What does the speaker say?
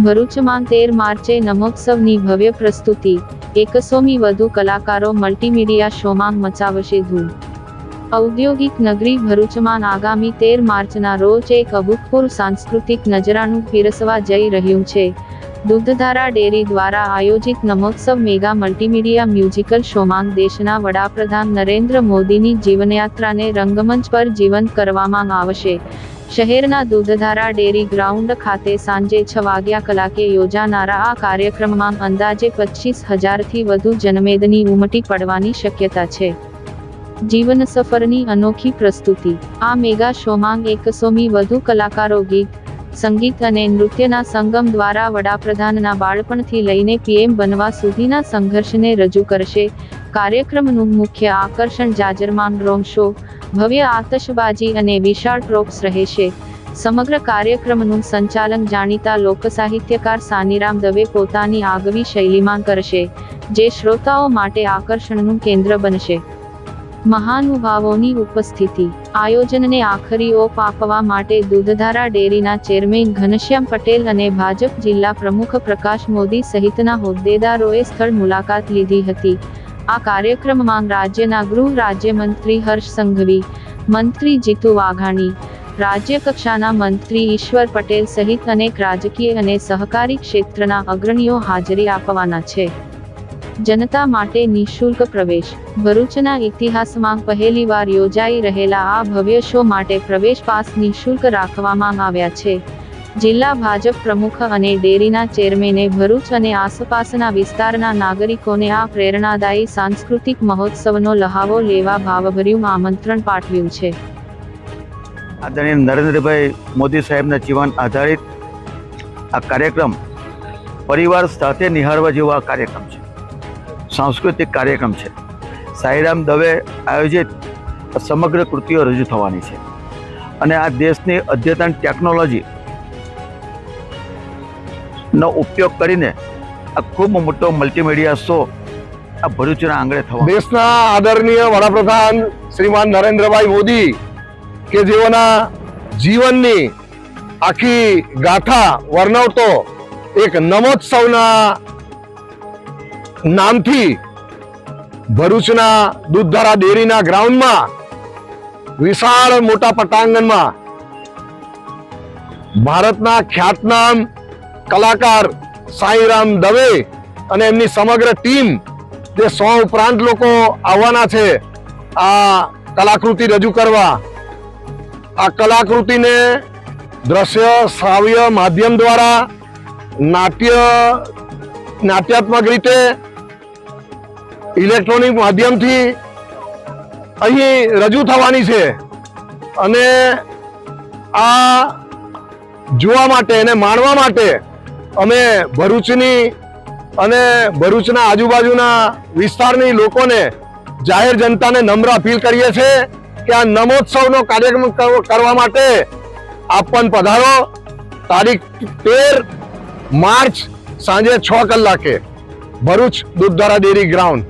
ભરૂચમાં 13 માર્ચે નમોત્સવની ભવ્ય પ્રસ્તુતિ, 100મી વધુ કલાકારો મલ્ટીમીડિયા શોમાં મચાવશે ધૂમ। ઔદ્યોગિક નગરી ભરૂચમાં આગામી 13 માર્ચના રોજ એક અભૂતપૂર્વ સાંસ્કૃતિક નજરાણું પીરસવા જઈ રહ્યું છે। દૂધધારા ડેરી દ્વારા આયોજિત નમોત્સવ મેગા મલ્ટીમીડિયા મ્યુઝિકલ શોમાં દેશના વડાપ્રધાન નરેન્દ્ર મોદીની જીવનયાત્રાને રંગમંચ પર જીવંત કરવામાં આવશે। શહેરના દૂધધારા ડેરી ગ્રાઉન્ડ ખાતે સાંજે 6 વાગ્યા કલાકે યોજાનારા આ કાર્યક્રમમાં અંદાજે 25,000થી વધુ જનમેદની ઉમટી પડવાની શક્યતા છે। જીવન સફરની અનોખી પ્રસ્તુતિ, આ મેગા શોમાં 100મી વધુ કલાકારો ગીત, સંગીત અને નૃત્યના સંગમ દ્વારા વડાપ્રધાનના બાળપણથી લઈને પીએમ બનવા સુધીના સંઘર્ષને રજૂ કરશે। કાર્યક્રમનું મુખ્ય આકર્ષણ જાજરમાન ડ્રોન શો, ભવ્ય આતશબાજી અને વિશાળ પ્રોપ્સ રહેશે। સમગ્ર કાર્યક્રમનું સંચાલન જાણીતા લોકસાહિત્યકાર સાનીરામ દવે પોતાની આગવી શૈલીમાં કરશે, જે શ્રોતાઓ માટે આકર્ષણનું કેન્દ્ર બનશે। મહાનુભાવોની ઉપસ્થિતિ, આયોજનને આખરી ઓપ આપવા માટે દૂધધારા ડેરીના ચેરમેન ઘનશ્યામ પટેલ અને ભાજપ જિલ્લા પ્રમુખ પ્રકાશ મોદી સહિતના હોદ્દેદારોએ સ્થળ મુલાકાત લીધી હતી। આ કાર્યક્રમમાં રાજ્યના ગૃહ રાજ્યમંત્રી હર્ષ સંઘવી, મંત્રી જીતુ વાઘાણી, રાજ્ય કક્ષાના મંત્રી ઈશ્વર પટેલ સહિત અનેક રાજકીય અને સહકારી ક્ષેત્રના અગ્રણીઓ હાજરી આપવાના છે। જનતા માટે નિઃશુલ્ક પ્રવેશ, ભરૂચના ઇતિહાસમાં પહેલીવાર યોજાઈ રહેલા આ ભવ્ય શો માટે પ્રવેશ પાસ નિઃશુલ્ક રાખવામાં આવ્યા છે। જિલ્લા ભાજપ પ્રમુખ અને ડેરીના ચેરમેને ભરૂચ અને આસપાસના વિસ્તારના નાગરિકોને આ પ્રેરણાદાયી સાંસ્કૃતિક મહોત્સવનો લહાવો લેવા ભાવભર્યું આમંત્રણ પાઠવ્યું છે। આદરણીય નરેન્દ્રભાઈ મોદી સાહેબના જીવન આધારિત આ કાર્યક્રમ પરિવાર સાથે નિહાળવા જેવો આ કાર્યક્રમ છે, સાંસ્કૃતિક કાર્યક્રમ છે। સાંઈરામ દવે આયોજિત સમગ્ર કૃતિઓ રજૂ થવાની છે અને આ દેશની અદ્યતન ટેકનોલોજી નો ઉપયોગ કરીને આ ખૂબ મોટો મલ્ટીમીડિયા શો આ ભરૂચના આંગણે થવાનો। દેશના આદરણીય વડાપ્રધાન શ્રીમાન નરેન્દ્રભાઈ મોદી કે જેઓના જીવનની આખી ગાથા વર્ણવતો એક નમોત્સવના નામથી ભરૂચના દૂધધારા ડેરીના ગ્રાઉન્ડમાં વિશાળ મોટા પટાંગણમાં ભારતના ખ્યાતનામ કલાકાર સાંઈરામ દવે અને એમની સમગ્ર ટીમ, જે 100 ઉપરાંત લોકો આવવાના છે આ કલાકૃતિ રજૂ કરવા। આ કલાકૃતિને દ્રશ્ય શ્રાવ્ય માધ્યમ દ્વારા નાટ્યાત્મક રીતે ઇલેક્ટ્રોનિક માધ્યમથી અહીં રજૂ થવાની છે અને આ જોવા માટે અને માણવા માટે અમે ભરૂચની અને ભરૂચના આજુબાજુના વિસ્તારની લોકોને, જાહેર જનતાને નમ્ર અપીલ કરીએ છીએ કે આ નમોત્સવનો કાર્યક્રમ કરવા માટે આપ પણ પધારો। તારીખ 13 માર્ચ સાંજે 6 કલાકે ભરૂચ દૂધધારા ડેરી ગ્રાઉન્ડ।